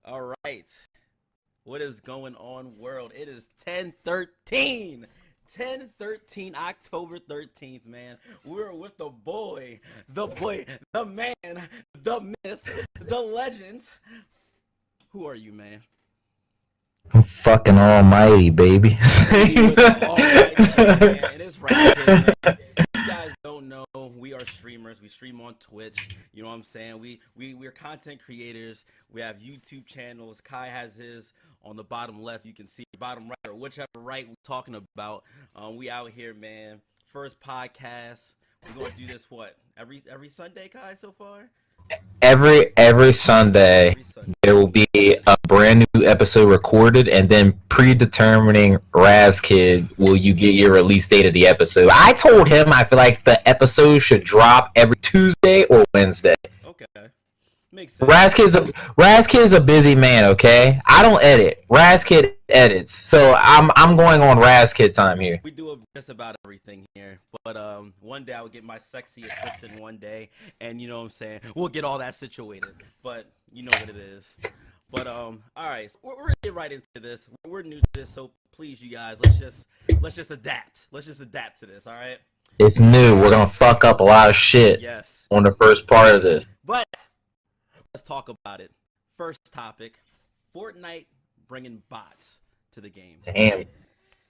All right. What is going on, world? It is 10/13. 10/13, October 13th, man. We're with the boy, the man, the myth, the legend. Who are you, man? Fucking almighty, baby. Almighty, man. It is Razkid, man. You guys don't know, we are streamers. We stream on Twitch. You know what I'm saying? We're content creators. We have YouTube channels. Kai has his on the bottom left. You can see bottom right or whichever right we're talking about. We out here, man. First podcast. We're gonna do this every Sunday, Kai, so far? Every Sunday, there will be a brand new episode recorded, and then predetermining Razkid will you get your release date of the episode. I told him I feel like the episode should drop every Tuesday or Wednesday. Okay. Makes sense. Razkid's a busy man, okay? I don't edit. Razkid edits. So I'm going on Razkid time here. We do just about everything here. But one day I will get my sexy assistant one day, and you know what I'm saying? We'll get all that situated. But you know what it is. But all right, so we're gonna get right into this. We're new to this, so please, you guys, let's just adapt. Let's just adapt to this, all right? It's new. We're gonna fuck up a lot of shit. Yes. On the first part of this. But let's talk about it. First topic: Fortnite bringing bots to the game. Damn.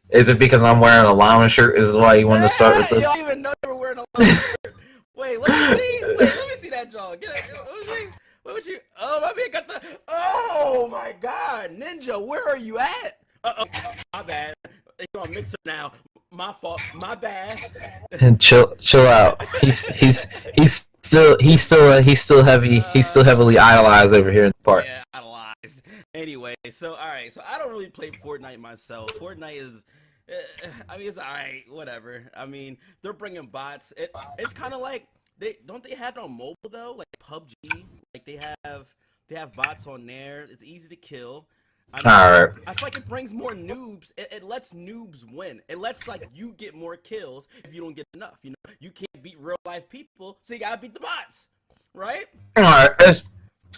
Is it because I'm wearing a llama shirt? Is why you wanted to start with this? You don't even know you were wearing a llama shirt. Wait, let me see. Let me see that jaw. Get it. What would you? Oh, my man got the. Oh my God, Ninja, where are you at? My bad. You're on Mixer now. My fault. My bad. And chill out. He's still heavily idolized over here in the park. Yeah, idolized. Anyway, so all right, so I don't really play Fortnite myself. Fortnite is, I mean, it's all right, whatever. I mean, they're bringing bots. It's kind of like they have it on mobile though, like PUBG. Like they have bots on there. It's easy to kill. I mean, all right. I feel like it brings more noobs. It lets noobs win. It lets like you get more kills if you don't get enough. You know, you can't beat real life people, so you gotta beat the bots, right? All right.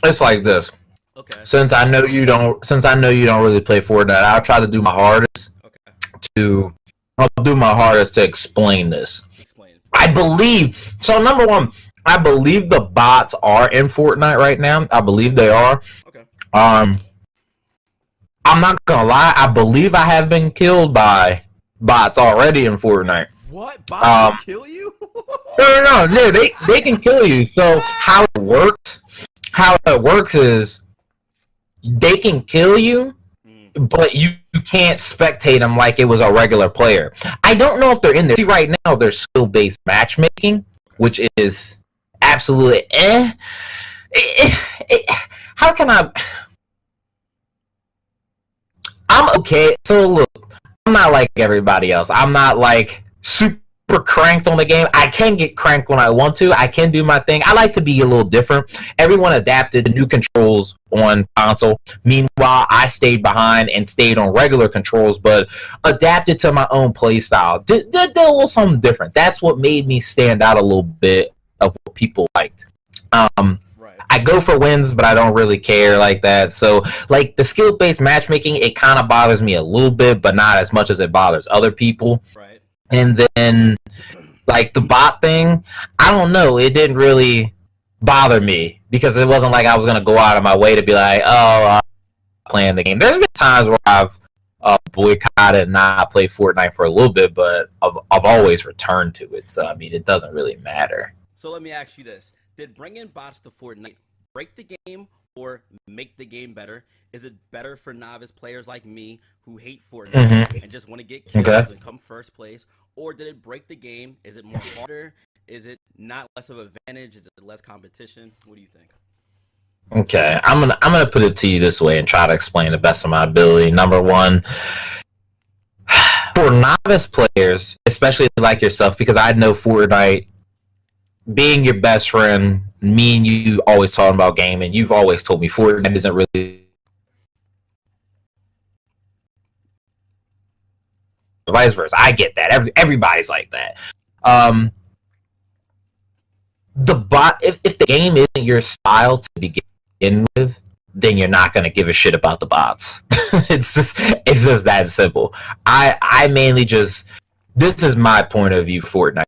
It's like this. Okay. Since I know you don't really play Fortnite, I'll try to do my hardest. Okay. I'll do my hardest to explain this. Explain. I believe so. Number one, I believe the bots are in Fortnite right now. I believe they are. Okay. I'm not gonna lie. I believe I have been killed by bots already in Fortnite. What? Bots kill you? No. They can kill you. So how it works is they can kill you, but you can't spectate them like it was a regular player. I don't know if they're in there. See, right now there's skill-based matchmaking, which is absolutely how can I'm okay. So look, I'm not like everybody else. I'm not like super cranked on the game. I can get cranked when I want to. I can do my thing. I like to be a little different. Everyone adapted to new controls on console. Meanwhile, I stayed behind and stayed on regular controls, but adapted to my own play style. Did a little something different. That's what made me stand out a little bit of what people liked. I go for wins, but I don't really care like that. So, like, the skill-based matchmaking, it kind of bothers me a little bit, but not as much as it bothers other people. Right. And then, like, the bot thing, I don't know. It didn't really bother me because it wasn't like I was going to go out of my way to be like, oh, I'm playing the game. There's been times where I've boycotted and not played Fortnite for a little bit, but I've always returned to it. So, I mean, it doesn't really matter. So let me ask you this. Did bringing bots to Fortnite break the game or make the game better? Is it better for novice players like me who hate Fortnite and just want to get kills and come first place? Or did it break the game? Is it more harder? Is it not less of an advantage? Is it less competition? What do you think? Okay, I'm gonna put it to you this way and try to explain the best of my ability. Number one, for novice players, especially like yourself, because I know Fortnite being your best friend, me and you always talking about gaming. You've always told me Fortnite isn't really vice versa. I get that. Everybody's like that. The bot, if the game isn't your style to begin with, then you're not gonna give a shit about the bots. It's just that simple. I mainly just, this is my point of view Fortnite.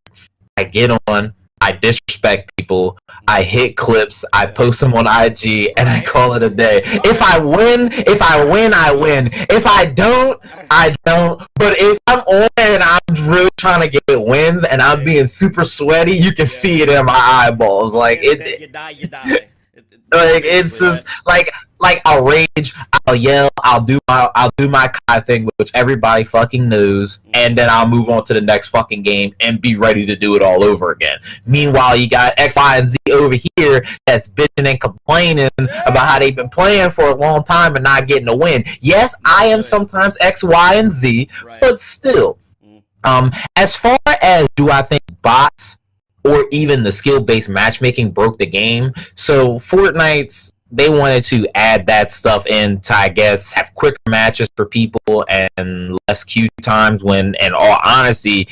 I get on, I disrespect people, I hit clips, I post them on IG, and I call it a day. If I win, I win. If I don't, I don't. But if I'm on there and I'm really trying to get wins and I'm being super sweaty, you can see it in my eyeballs. Like you die, you die. Like it's just like I'll rage, I'll yell, I'll do my Kai thing, which everybody fucking knows, and then I'll move on to the next fucking game and be ready to do it all over again. Meanwhile, you got X, Y, and Z over here that's bitching and complaining about how they've been playing for a long time and not getting a win. Yes, I am sometimes X, Y, and Z, but still. As far as do I think bots or even the skill-based matchmaking broke the game? So Fortnite's, they wanted to add that stuff in to, I guess, have quicker matches for people and less queue times, when, in all honesty,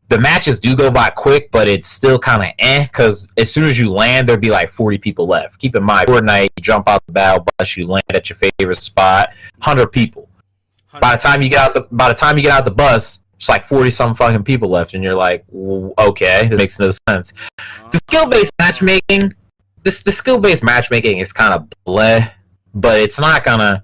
the matches do go by quick, but it's still kind of because as soon as you land, there'd be like 40 people left. Keep in mind, Fortnite, you jump out the battle bus, you land at your favorite spot, 100 people. By the time you get out the bus, it's like 40-some fucking people left, and you're like, okay, this makes no sense. The skill-based matchmaking, the skill-based matchmaking is kind of bleh, but it's not gonna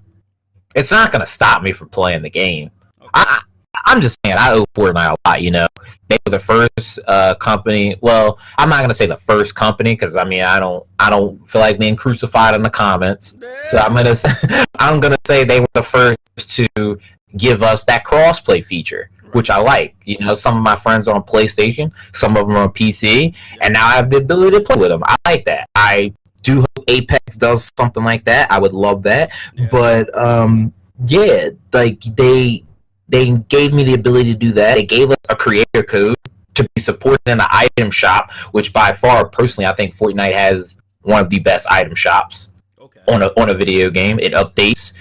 stop me from playing the game. I'm just saying, I owe Fortnite a lot. You know, they were the first company. Well, I'm not gonna say the first company, because I mean, I don't feel like being crucified in the comments. So I'm gonna say they were the first to give us that crossplay feature, which I like. You know, some of my friends are on PlayStation, some of them are on PC, and now I have the ability to play with them. I like that. I do hope Apex does something like that. I would love that. Yeah. But yeah, like they gave me the ability to do that. They gave us a creator code to be supported in the item shop, which by far, personally, I think Fortnite has one of the best item shops on a video game. It updates.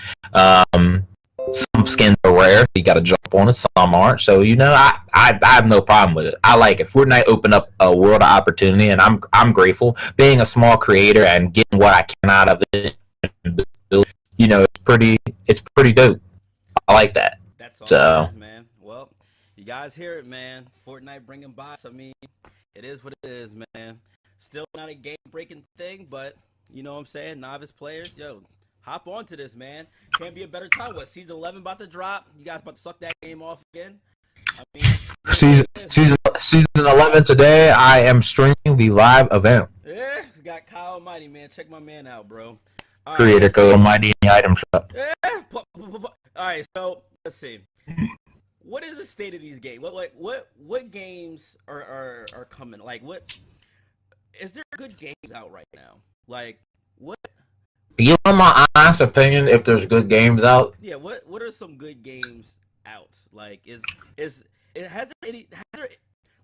Some skins are rare, you gotta jump on it, some aren't. So, you know, I have no problem with it. I like it. Fortnite opened up a world of opportunity, and I'm grateful. Being a small creator and getting what I can out of it, you know, it's pretty dope. I like that. That's all it is, man. Well, you guys hear it, man. Fortnite bringing bots. I mean, it is what it is, man. Still not a game-breaking thing, but, you know what I'm saying? Novice players, yo, hop onto this, man. Can't be a better time. What, season 11 about to drop? You guys about to suck that game off again? I mean, season 11 today. I am streaming the live event. Yeah, we got Kyle Almighty, man. Check my man out, bro. All Creator code Almighty in the item shop. Yeah. All right, so let's see. What is the state of these games? What games are coming? Like, what is there good games out right now? Like, what? You want my honest opinion? If there's good games out, yeah. What are some good games out? Like, has there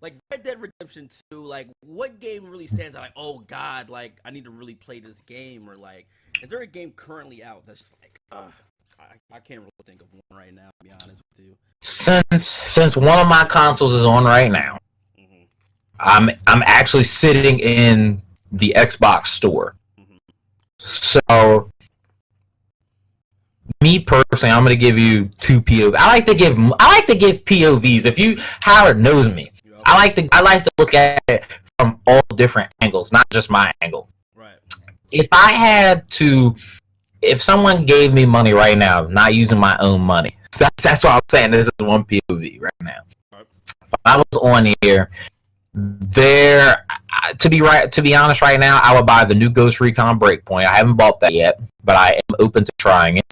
like Red Dead Redemption 2? Like, what game really stands out? Like, oh God, like I need to really play this game. Or like, is there a game currently out that's just like, I can't really think of one right now, to be honest with you. Since one of my consoles is on right now, I'm actually sitting in the Xbox store. So, me personally, I'm gonna give you two POVs. I like to give POVs. If you Howard knows me, I like to look at it from all different angles, not just my angle. Right. If someone gave me money right now, not using my own money, that's what I'm saying. This is one POV right now. Right. If I was on here, to be honest, right now, I would buy the new Ghost Recon Breakpoint. I haven't bought that yet, but I am open to trying it.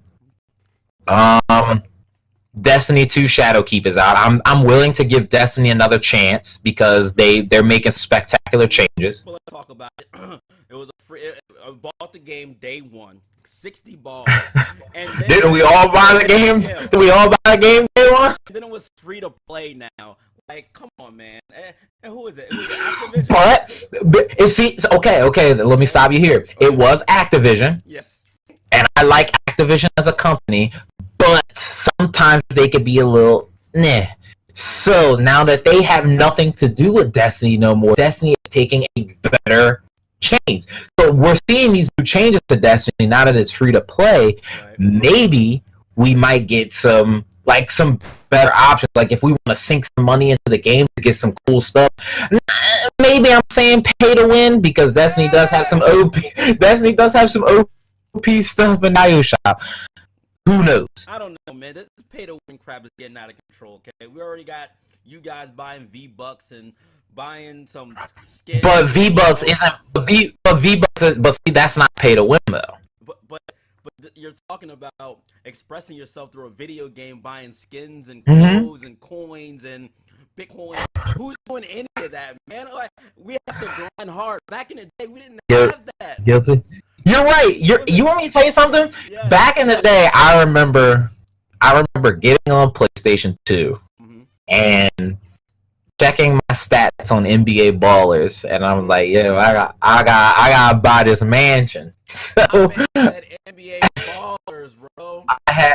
Destiny 2 Shadowkeep is out. I'm willing to give Destiny another chance because they're making spectacular changes. Well, let's talk about it. It was a free. I bought the game day one, 60 balls. And then didn't we all buy the game? Yeah, did we all buy the game day one? And then it was free to play now. Like, come on, man. And who is it? It was Activision. But okay. Let me stop you here. Okay. It was Activision. Yes. And I like Activision as a company, but sometimes they could be a little nah. So now that they have nothing to do with Destiny no more, Destiny is taking a better changed. So we're seeing these new changes to Destiny now that it's free to play. Right. Maybe we might get some better options. Like if we want to sink some money into the game to get some cool stuff. Maybe I'm saying pay to win because Destiny does have some OP. Destiny does have some OP stuff in IO shop. Who knows? I don't know, man. This pay to win crap is getting out of control. Okay, we already got you guys buying V-Bucks and buying some skins. But V-Bucks isn't. V-Bucks, but see, that's not pay to win though. But you're talking about expressing yourself through a video game, buying skins and Mm-hmm. clothes and coins and Bitcoin. Who's doing any of that, man? Like, we have to grind hard. Back in the day, we didn't have that. Guilty. You're right. You want me to tell you something? Yeah. Back in the day, I remember getting on PlayStation 2 Mm-hmm. and checking my stats on NBA Ballers, and I'm like, yo, I gotta buy this mansion. So that NBA Ballers, bro. I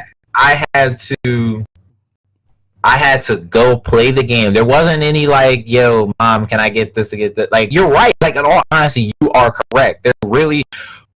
had to go play the game. There wasn't any like, yo, mom, can I get this to get that? Like, you're right. Like, in all honesty, you are correct. There's really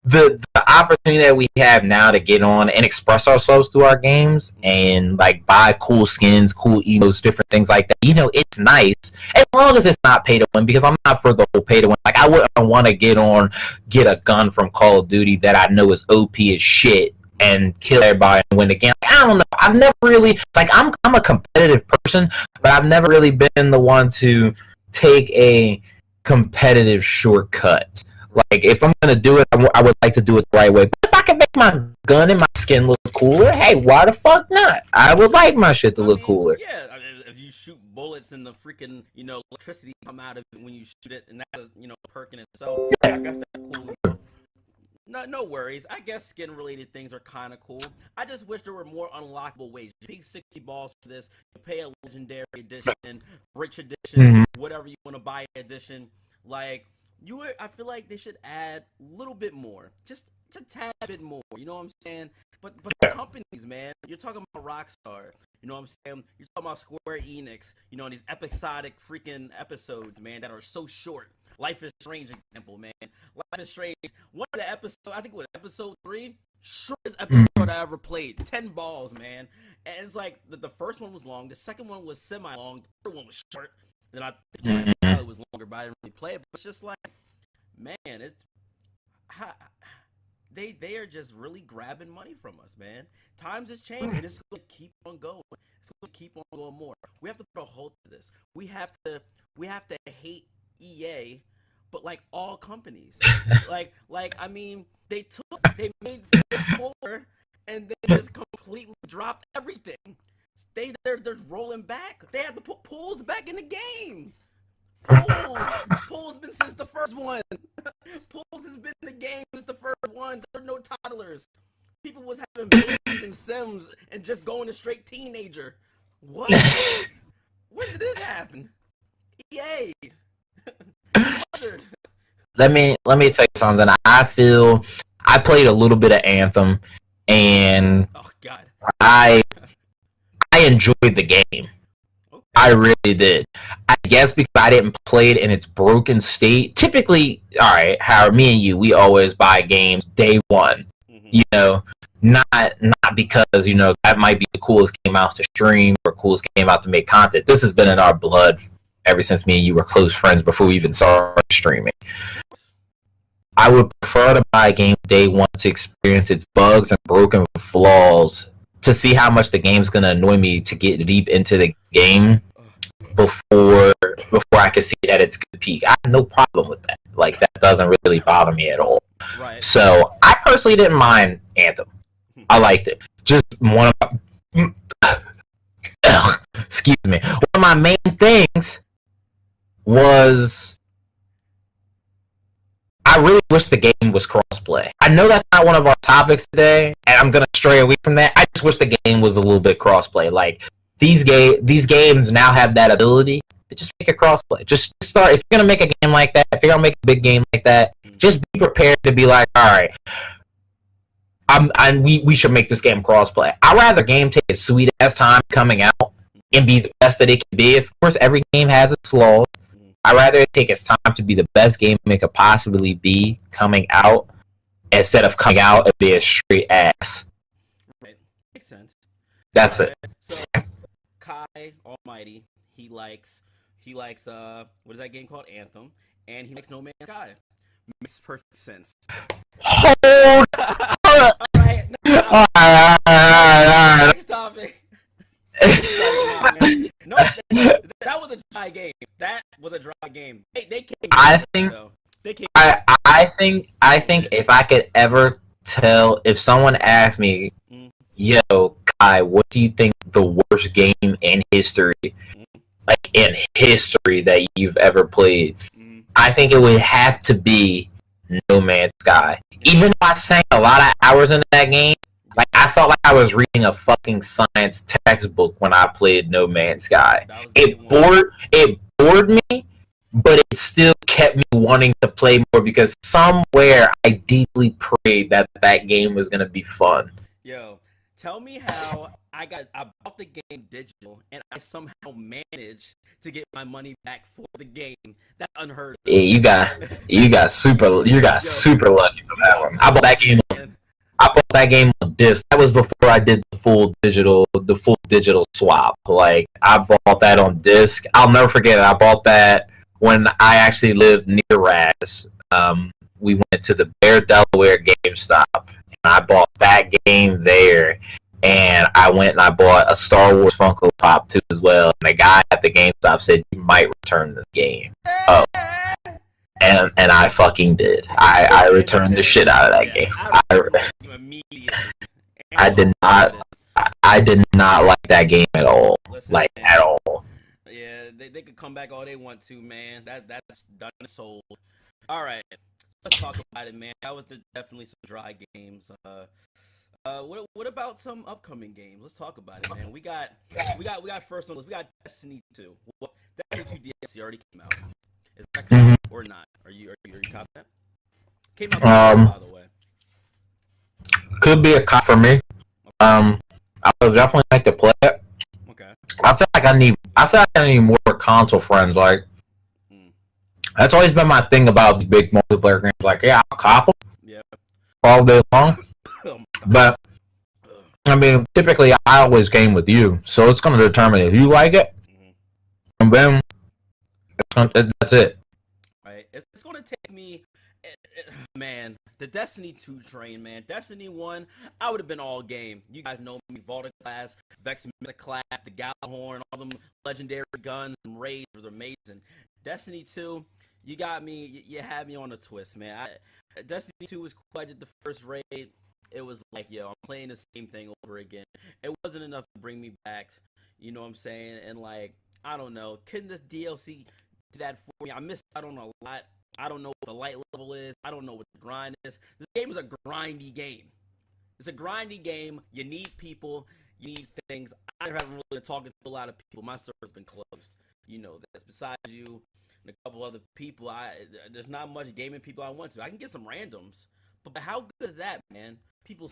the opportunity that we have now to get on and express ourselves through our games and like buy cool skins, cool emotes, different things like that. You know, it's nice as long as it's not pay to win, because I'm not for the whole pay to win. Like, I wouldn't want to get a gun from Call of Duty that I know is OP as shit and kill everybody and win the game. I don't know. I've never really, like, I'm a competitive person, but I've never really been the one to take a competitive shortcut. Like, if I'm gonna do it, I would like to do it the right way. But if I can make my gun and my skin look cooler, hey, why the fuck not? I would like my shit to look cooler. Yeah, if you shoot bullets and the freaking, electricity come out of it when you shoot it, and that's, perking itself. Yeah, I guess that's cool. No worries. I guess skin-related things are kind of cool. I just wish there were more unlockable ways. You pay 60 balls for this, you pay a legendary edition, rich edition, whatever you want to buy edition. Like, I feel like they should add a little bit more, just a tad bit more. You know what I'm saying? But the companies, man, you're talking about Rockstar. You know what I'm saying? You're talking about Square Enix. These episodic freaking episodes, man, that are so short. Life is Strange example, man. Life is Strange. One of the episodes, I think it was episode 3, shortest episode I ever played. 10 balls, man. And it's like the first one was long, the second one was semi-long, the third one was short. Then I think it was longer, but I didn't really play it. But it's just like, man, they are just really grabbing money from us, man. Times has changed, and it's going to keep on going. It's going to keep on going more. We have to put a halt to this. We have to hate EA, but like all companies, like I mean, they made 6-4, and they just completely dropped everything. They're rolling back. They had to put pools back in the game. Pools been since the first one. Pools has been in the game since the first one. There are no toddlers. People was having babies and Sims and just going to straight teenager. What? When did this happen? EA. Let me tell you something. I played a little bit of Anthem, and oh god, I enjoyed the game. Okay. I really did. I guess because I didn't play it in its broken state. Typically, all right, Howard, me and you, we always buy games day one. Not because that might be the coolest game out to stream or coolest game out to make content. This has been in our blood ever since me and you were close friends before we even started streaming. I would prefer to buy a game day one to experience its bugs and broken flaws, to see how much the game's gonna annoy me to get deep into the game before I can see that it's good peak. I have no problem with that. Like, that doesn't really bother me at all. Right. So I personally didn't mind Anthem. I liked it. Just one of my excuse me. One of my main things was I really wish the game was crossplay. I know that's not one of our topics today, and I'm gonna stray away from that. I just wish the game was a little bit crossplay. Like, these games now have that ability to just make it crossplay. Just start, if you're gonna make a game like that, if you're gonna make a big game like that, just be prepared to be like, all right, we should make this game crossplay. I'd rather a game take its sweet ass time coming out and be the best that it can be. Of course, every game has its flaws, I'd rather it take its time to be the best game it could possibly be coming out instead of coming out and be a straight ass. Right. Makes sense. That's it. So Kai Almighty, he likes what is that game called? Anthem, and he likes No Man's Sky. Makes perfect sense. Hold All right. all right. Next topic. No, that was a dry game. That was a dry game. They came. I think. Though. They came. I think if I could ever tell, if someone asked me, "Yo, Kai, what do you think the worst game in history, like in history, that you've ever played?" I think it would have to be No Man's Sky. Even though I sank a lot of hours into that game, like I felt like I was reading a fucking science textbook when I played No Man's Sky. It bored me, but it still kept me wanting to play more because somewhere I deeply prayed that that game was gonna be fun. Yo, tell me how I bought the game digital and I somehow managed to get my money back for the game. That's unheard of. Yeah, you got super lucky for that one. I bought that game on disc. That was before I did the full digital swap. Like I bought that on disc. I'll never forget it. I bought that when I actually lived near Raz. We went to the Bear, Delaware GameStop, and I bought that game there. And I went and I bought a Star Wars Funko Pop too as well. And the guy at the GameStop said, "You might return this game." Oh, and I fucking did. I returned the shit out of that game. I did not like that game at all. Listen, like man, at all. Yeah, they could come back all they want to, man. That's done and sold. All right, let's talk about it, man. That was definitely some dry games. What about some upcoming games? Let's talk about it, man. We got first on this. We got Destiny 2. Well, Destiny 2 DLC already came out. Is that coming or not? Are you copying that? Came out by the way. Could be a cop for me. I would definitely like to play it. Okay. I feel like I need more console friends. Like that's always been my thing about these big multiplayer games. Like, yeah, I'll cop them. Yeah. All day long. But I mean, typically I always game with you, so it's going to determine if you like it, and then that's it. Right, it's going to take me, man. The Destiny 2 train, man. Destiny 1, I would have been all game. You guys know me, Volta class, Vex class, the Gallahorn, all them legendary guns and raids was amazing. Destiny 2, you got me. You had me on a twist, man. Destiny 2 was cool. I did the first raid. It was like, yo, I'm playing the same thing over again. It wasn't enough to bring me back, you know what I'm saying? And like, I don't know, couldn't this DLC do that for me? I missed out on a lot. I don't know what the light level is. I don't know what the grind is. This game is a grindy game. It's a grindy game. You need people. You need things. I haven't really been talking to a lot of people. My server's been closed. You know this. Besides you and a couple other people, there's not much gaming people I want to. I can get some randoms. But how good is that, man? People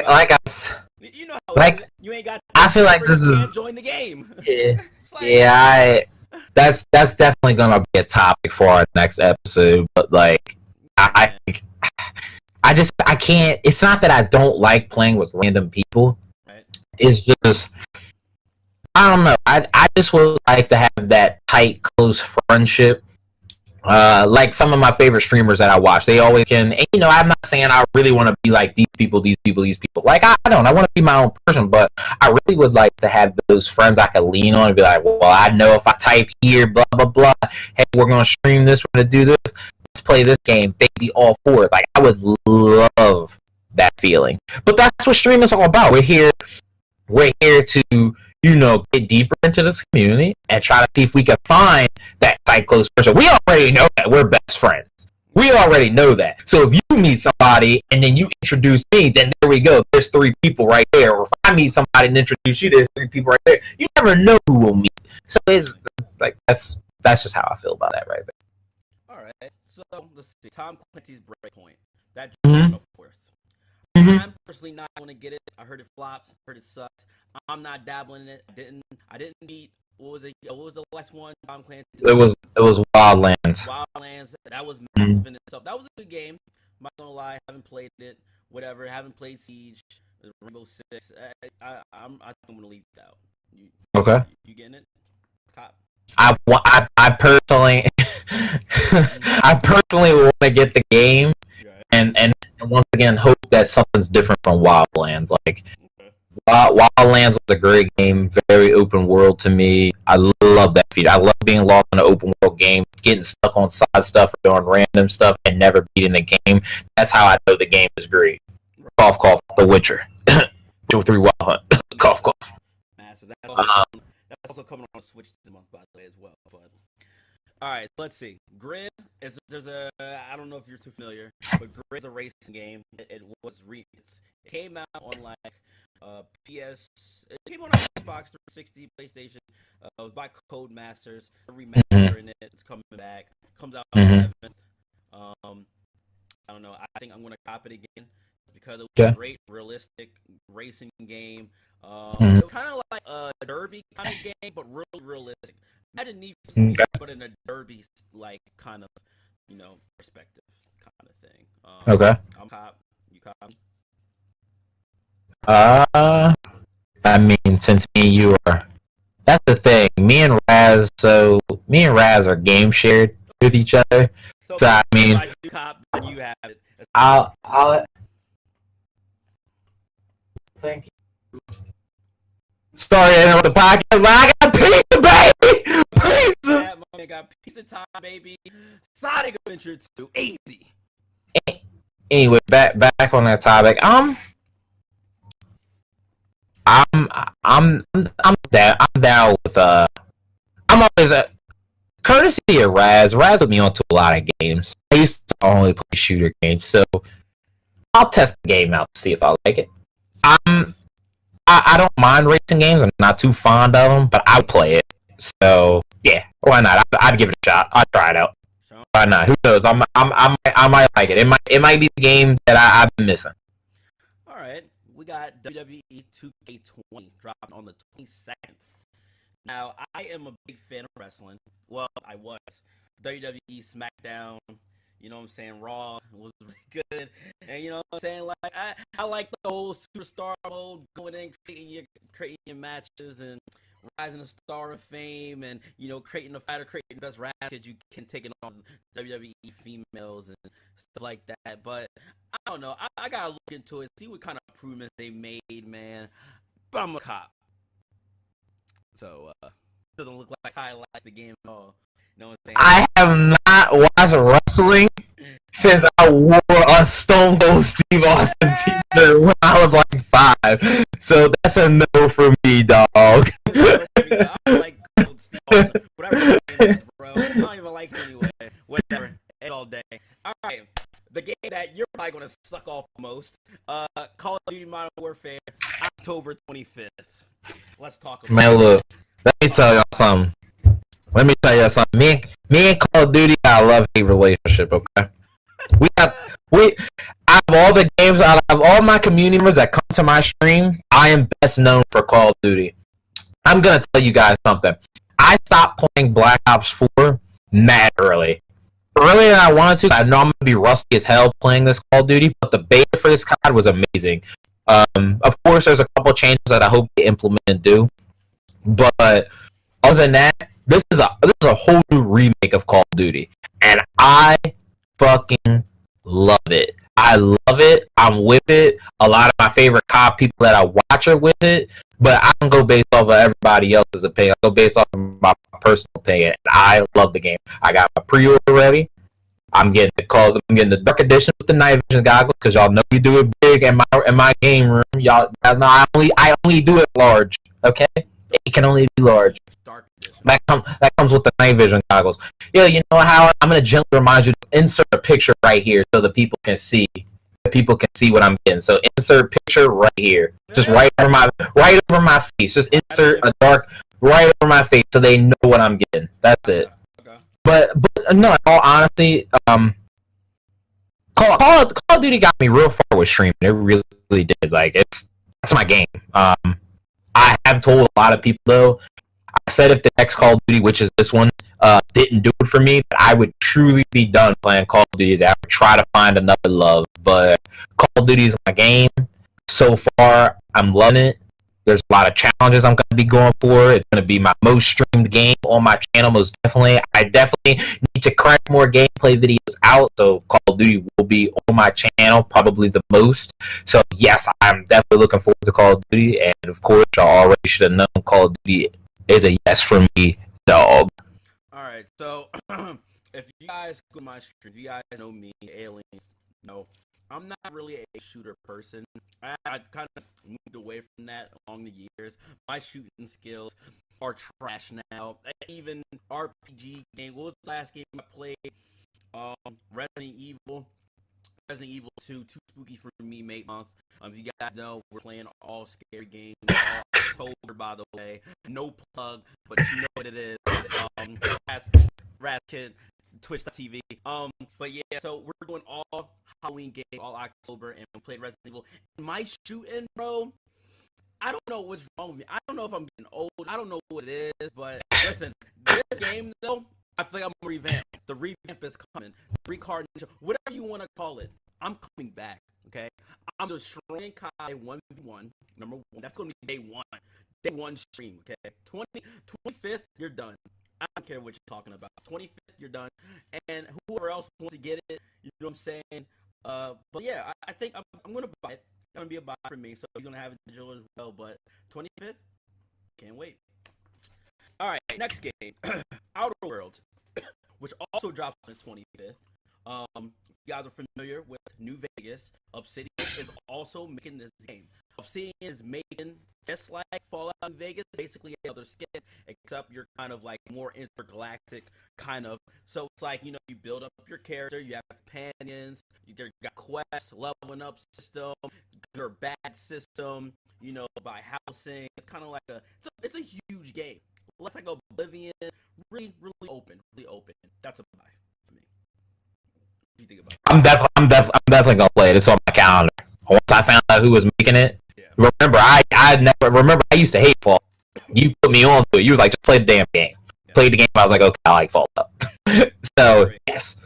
like us. You know how like you ain't got. I feel like this is join the game. Yeah, like, that's definitely gonna be a topic for our next episode. But like, I can't. It's not that I don't like playing with random people. Right. It's just I don't know. I just would like to have that tight, close friendship. Like some of my favorite streamers that I watch, they always can. And, you know, I'm not saying I really want to be like these people. Like I don't. I want to be my own person, but I really would like to have those friends I could lean on and be like, well, I know if I type here, blah blah blah. Hey, we're gonna stream this. We're gonna do this. Let's play this game. They'd be all for it. Like I would love that feeling. But that's what streaming is all about. We're here to, you know, get deeper into this community and try to see if we can find that tight, close person. We already know that we're best friends. We already know that. So if you meet somebody and then you introduce me, then there we go. There's 3 people right there. Or if I meet somebody and introduce you, there's 3 people right there. You never know who will meet. So it's like that's just how I feel about that right there. All right. So let's see. Tom Clancy's Breakpoint. That of course. I'm personally not going to get it. I heard it flopped. Heard it sucked. I'm not dabbling in it. I didn't beat what was it? What was the last one? Tom Clancy. It was Wildlands. Wildlands. That was massive in itself. That was a good game. I'm not gonna lie, haven't played it. Whatever. Haven't played Siege. Rainbow Six. I'm gonna leave it out. Okay. You getting it? Cop. I personally I personally want to get the game and once again hope that something's different from Wildlands. Like Wildlands was a great game, very open world to me. I love that feature. I love being lost in an open world game, getting stuck on side stuff or doing random stuff and never beating the game. That's how I know the game is great. Cough cough, The Witcher. 2-3 Wild Hunt. Cough cough. So that's also coming on Switch this month, by the way, as well. But all right, let's see. Grid is I don't know if you're too familiar, but Grid is a racing game. It came out on like PS. It came on Xbox 360, PlayStation. It was by Codemasters. A remaster in it. It's coming back. Comes out on the 11th. I don't know. I think I'm gonna cop it again because it was a great, realistic racing game. It was kind of like a derby kind of game, but really realistic. Imagine Need for Speed, but in a derby like kind of, perspective kind of thing. Okay. I'm cop. You cop. I mean, since me and you are, that's the thing. Me and Raz are game shared with each other. So I mean, I do cop, then you have it. I'll. Thank you. Sorry, I interrupt the podcast, but I got pizza, baby. Pizza. I got pizza time, baby. Sonic Adventure 2, easy. Anyway, back on that topic. I'm down with I'm always courtesy of Raz. Raz with me onto a lot of games. I used to only play shooter games, so I'll test the game out to see if I like it. I don't mind racing games. I'm not too fond of them, but I'll play it. So yeah, why not? I'd give it a shot. I'd try it out. Why not? Who knows? I might like it. It might be the game that I've been missing. All right, we got WWE 2K20 dropping on the 22nd. Now, I am a big fan of wrestling. Well, I was. WWE, SmackDown, you know what I'm saying, Raw was really good. And you know what I'm saying, like I like the whole superstar mode, going in, creating your matches and rising the star of fame, and creating the fighter, creating the best Razkid you can, take it on WWE females and stuff like that. But I don't know, I gotta look into it, see what kind of improvements they made, man. But I'm a cop. So, doesn't look like I like the game at all. You know what I'm saying? I have not watched wrestling since I wore a Stone Cold Steve Austin t-shirt when I was like 5. So that's a no for me, dog. I like Cold Steve Austin. Whatever it is, bro. I don't even like it anyway. Whatever. All day. All right. The game that you're probably going to suck off the most. Call of Duty Modern Warfare, October 25th. Let's talk about it. Man, look. Let me tell y'all something. Me and Call of Duty got a love-hate relationship, okay? Out of all the games, out of all my community members that come to my stream, I am best known for Call of Duty. I'm gonna tell you guys something. I stopped playing Black Ops 4 mad early. Earlier than I wanted to. I know I'm gonna be rusty as hell playing this Call of Duty, but the beta for this COD was amazing. Of course, there's a couple changes that I hope they implement and do, but other than that, this is a whole new remake of Call of Duty, and I fucking love it. I love it. I'm with it. A lot of my favorite COD people that I watch are with it, but I don't go based off of everybody else's opinion. I go based off of my personal opinion. And I love the game. I got my pre-order ready. I'm getting the Dark Edition with the night vision goggles because y'all know we do it big in my game room. Y'all know I only do it large. Okay, it can only be large. Dark Edition. That comes with the night vision goggles. Yeah, you know how I'm gonna gently remind you to insert a picture right here so that people can see. What I'm getting. So insert picture right here, just right over my face. Just insert a dark right over my face so they know what I'm getting. That's it. Okay. But no, in all honesty, Call of Duty got me real far with streaming. It really did. Like that's my game. I have told a lot of people though, I said if the next Call of Duty, which is this one, didn't do it for me, that I would truly be done playing Call of Duty. That I would try to find another love. But Call of Duty is my game. So far, I'm loving it. There's a lot of challenges I'm going to be going for. It's going to be my most streamed game on my channel, most definitely. I definitely need to crank more gameplay videos out, so Call of Duty will be on my channel, probably the most. So, yes, I'm definitely looking forward to Call of Duty, and of course, y'all already should have known Call of Duty is a yes for me, dog. All right, so if you guys go to my stream, you guys know me, aliens, I'm not really a shooter person. I kind of moved away from that along the years. My shooting skills are trash now. Even RPG game. What was the last game I played? Resident Evil. Resident Evil 2. Too spooky for me, mate month. If you guys know, we're playing all scary games. All October, by the way. No plug, but you know what it is. Razkid. Twitch.tv. But yeah, so we're doing all Halloween games all October, and we played Resident Evil. And my shooting, bro, I don't know what's wrong with me. I don't know if I'm getting old. I don't know what it is, but listen, this game though, I feel like I'm gonna revamp. The revamp is coming. Reincarnation, whatever you want to call it, I'm coming back. Okay, I'm destroying Kai 1v1. Number one, that's gonna be day one. Day one stream. Okay, 25th, you're done. I don't care what you're talking about. 25th, you're done. And whoever else wants to get it, you know what I'm saying? But yeah, I think I'm going to buy it. It's going to be a buy for me, so he's going to have it digital as well. But 25th, can't wait. All right, next game, Outer Worlds, which also drops on the 25th. If you guys are familiar with New Vegas, Obsidian is also making this game. Obsidian is making, just like Fallout New Vegas, basically another skin, except you're kind of like more intergalactic kind of. So it's like, you build up your character, you have companions, you got quests, leveling up system, good or bad system, by housing. It's kind of like it's a huge game. Let's like Oblivion, really, really open, really open. That's a buy for me. What do you think about it? I'm definitely gonna play it. It's on my calendar. Once I found out who was making it, remember I used to hate Fallout. You put me on to it. You was like, just play the damn game. Played the game. I was like, okay, I like Fallout. So yes,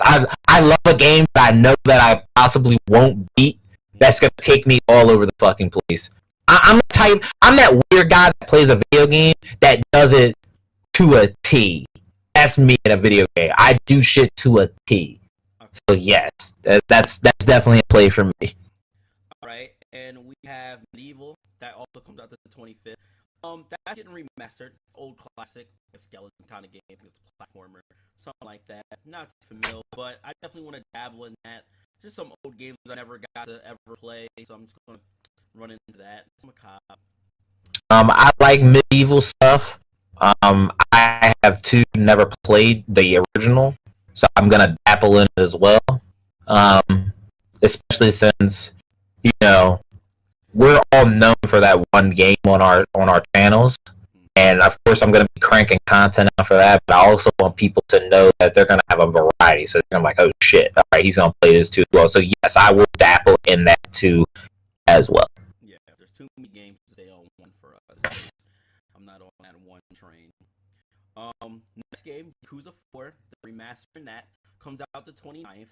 I love a game that I know that I possibly won't beat. That's gonna take me all over the fucking place. I'm that weird guy that plays a video game that does it to a T. That's me in a video game. I do shit to a T. So yes, that's definitely a play for me. All right, and we have Medieval that also comes out the 25th. That's getting remastered. Old classic, a skeleton kind of game. It's a platformer, something like that. Not familiar, but I definitely want to dabble in that. Just some old games I never got to ever play, so I'm just gonna run into that. I'm a cop. I like medieval stuff. I have never played the original, so I'm gonna dabble in it as well. Especially since we're all known for that one game on our channels, and of course I'm gonna be cranking content out for that. But I also want people to know that they're gonna have a variety, so I'm like, oh shit, all right, he's gonna play this too as well. So yes, I will dabble in that too as well. Yeah, there's too many games to stay on one for us. I'm not on that one train. Next game, Yakuza 4, the remaster, that comes out the 29th.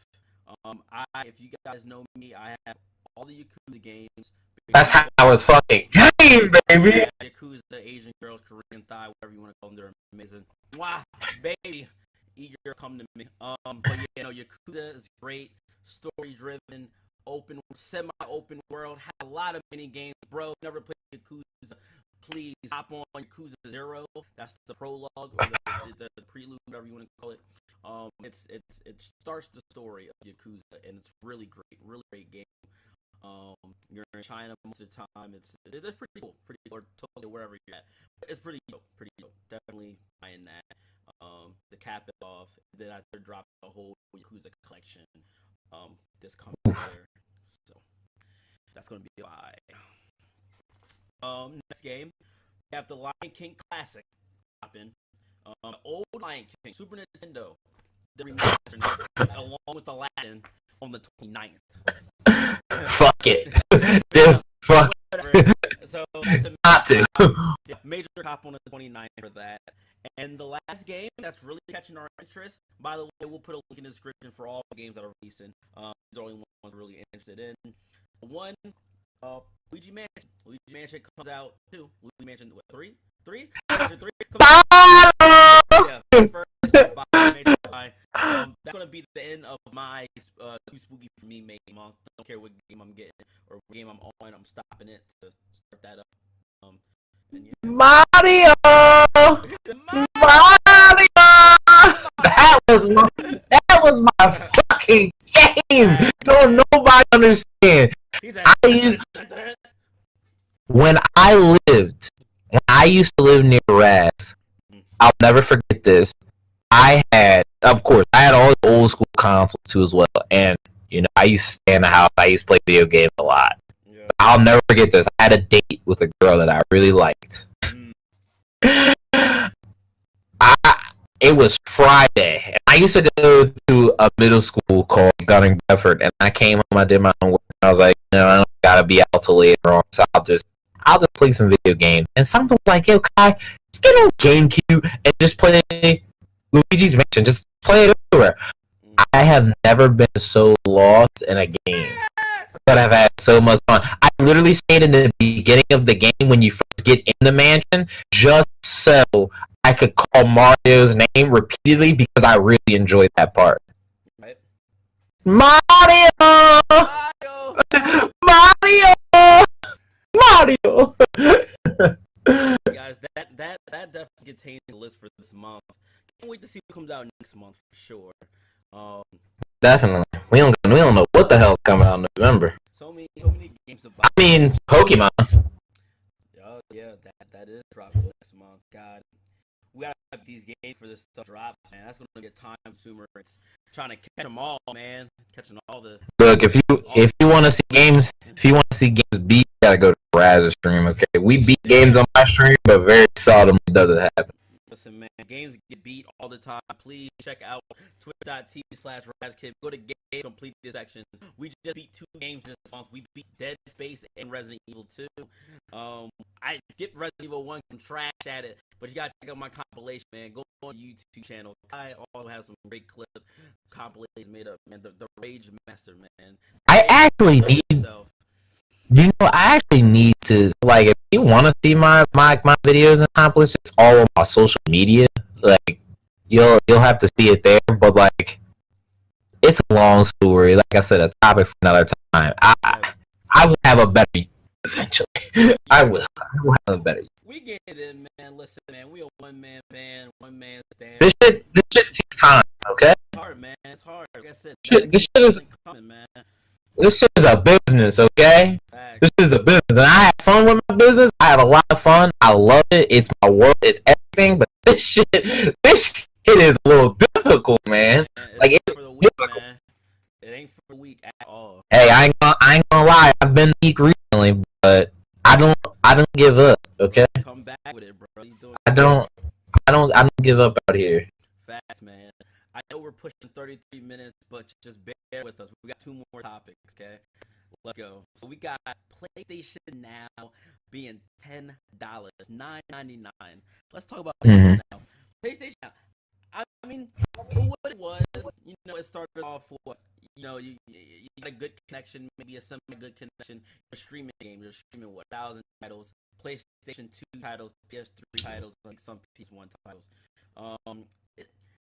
If you guys know me, I have all the Yakuza games. That's how it's fucking game, baby. Yakuza, Asian girls, Korean Thai, whatever you want to call them, they're amazing. Wow, baby, eager to come to me. But Yakuza is great, story-driven, semi-open world. Had a lot of mini games, bro. Never played Yakuza. Please hop on Yakuza 0. That's the prologue or the prelude, whatever you want to call it. It starts the story of Yakuza, and it's really great, really great game. You're in China most of the time. It's pretty cool, or Tokyo, wherever you're at. It's pretty dope. Definitely buying that. To cap it off, then after dropping a whole Yakuza collection, this coming year. So that's gonna be a buy. Next game, we have the Lion King Classic dropping. Old Lion King, Super Nintendo, the remaster along with Aladdin on the 29th. Fuck it. This fuck. So that's a Not to. major cop on the 29th for that. And the last game that's really catching our interest, by the way, we'll put a link in the description for all the games that are releasing. These are the only ones we're really interested in. One, Luigi Mansion. Luigi Mansion comes out 2. Luigi Mansion, what, 3? 3? Mansion 3 comes out. Yeah, first, that's gonna be the end of my Too Spooky for Me May month. Don't care what game I'm getting or what game I'm on. I'm stopping it to start that up. And yeah. Mario! Mario! That was my fucking game. Don't nobody understand. When I used to live near Raz, I'll never forget this. I had all the old school consoles too as well, and you know I used to stay in the house. I used to play video games a lot. Yeah. I'll never forget this. I had a date with a girl that I really liked. It was Friday, and I used to go to a middle school called Gunning Bedford, and I came home, I did my homework, and I was like, you know, I don't gotta be out till later on, so I'll just play some video games. And something was like, yo, Kai, let's get on GameCube and just play Luigi's Mansion. Just play it over. I have never been so lost in a game, but I've had so much fun. I literally stayed in the beginning of the game when you first get in the mansion, just so I could call Mario's name repeatedly because I really enjoyed that part. Right. Mario! Mario! Mario! Guys, that definitely contains the list for this month. Can't wait to see what comes out next month for sure. Definitely. We don't know what the hell's coming out in November. So many games to buy. I mean, Pokemon. Oh yeah, that is dropping next month. God, we gotta have these games for this stuff drops, man. That's gonna get time consumer. It's trying to catch them all, man. Catching all the. Look, if you want to see games, beat, you gotta go to Raz's stream. Okay, we beat games on my stream, but very seldom does it happen. Listen, man, games get beat all the time. Please check out twitch.tv/Razkid. Go to game complete this section. We just beat 2 games this month. We beat Dead Space and Resident Evil 2. I skipped Resident Evil 1, some trash at it, but you gotta check out my compilation, man. Go on YouTube channel. I also have some great clips, compilations made up, man. The Rage Master, man. I actually need. You know, I actually need to, like, if you want to see my videos and compilations, it's all on my social media. Like, you'll have to see it there, but like, it's a long story. Like I said, a topic for another time. I will have a better eventually. I will have a better. We get it in, man. Listen, man, we a one-man band, one-man stand. This shit takes time, okay? It's hard, man. It's hard. Like I said, this shit is coming, man. This shit is a business, okay? Facts. This is a business, and I have fun with my business. I have a lot of fun. I love it. It's my work. It's everything. But this shit is a little difficult, man. Like it's for the week, difficult. Man. It ain't for the week at all. Hey, I ain't gonna lie. I've been weak recently, but I don't give up. Okay. Come back with it, bro. I don't give up out here. Facts, man. I know we're pushing 33 minutes, but just bear with us. We got 2 more topics, okay? Let's go. So we got PlayStation Now being $10, $9.99. Let's talk about PlayStation Now. PlayStation Now. I mean, for what it was, you know, it started off with, you know, you got a good connection, maybe a semi-good connection. You're streaming games. You're streaming, 1,000 titles, PlayStation 2 titles, PS3 titles, like some PS1 titles.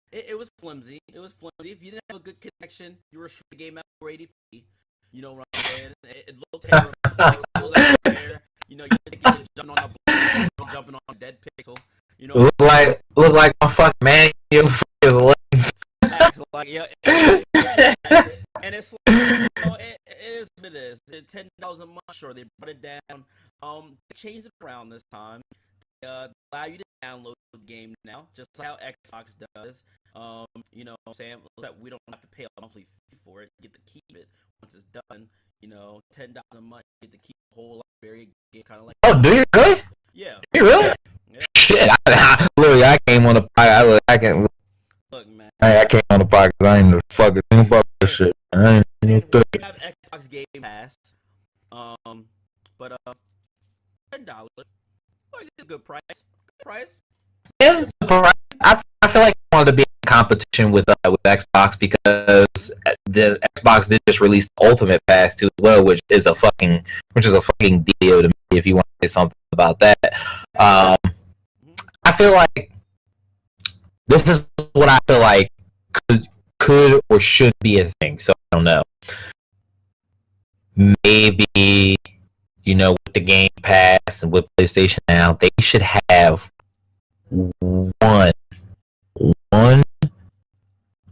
It was flimsy. It was flimsy. If you didn't have a good connection, you were streaming the game at 480p. You know what I'm saying? It looked terrible. Pixels you know, you're jumping on a block, jumping on a dead pixel. You know, look like my fucking man. Like, yeah, and it's like, you know, it is what it is. It's $10 a month. Sure, they brought it down. They changed it around this time. Allow you to download the game now, just like how Xbox does. You know what I'm saying? That we don't have to pay a monthly fee for it. You get to keep it once it's done. You know, $10 a month, you get to keep the whole library game, kind of like. Oh, do you really? Yeah. You really? Yeah. Shit, literally, I came on the podcast. I can't. Look, man. I came on the podcast. I ain't the fucking thing about this shit. I ain't we have Xbox Game Pass. But $10. Like, it's a good price. Good price. Yeah, it's I feel like I wanted to be in competition with Xbox because the Xbox did just release the Ultimate Pass too as well, which is a fucking deal to me. If you want to say something about that, I feel like this is what I feel like could or should be a thing. So I don't know. Maybe with the Game Pass and with PlayStation Now, they should have one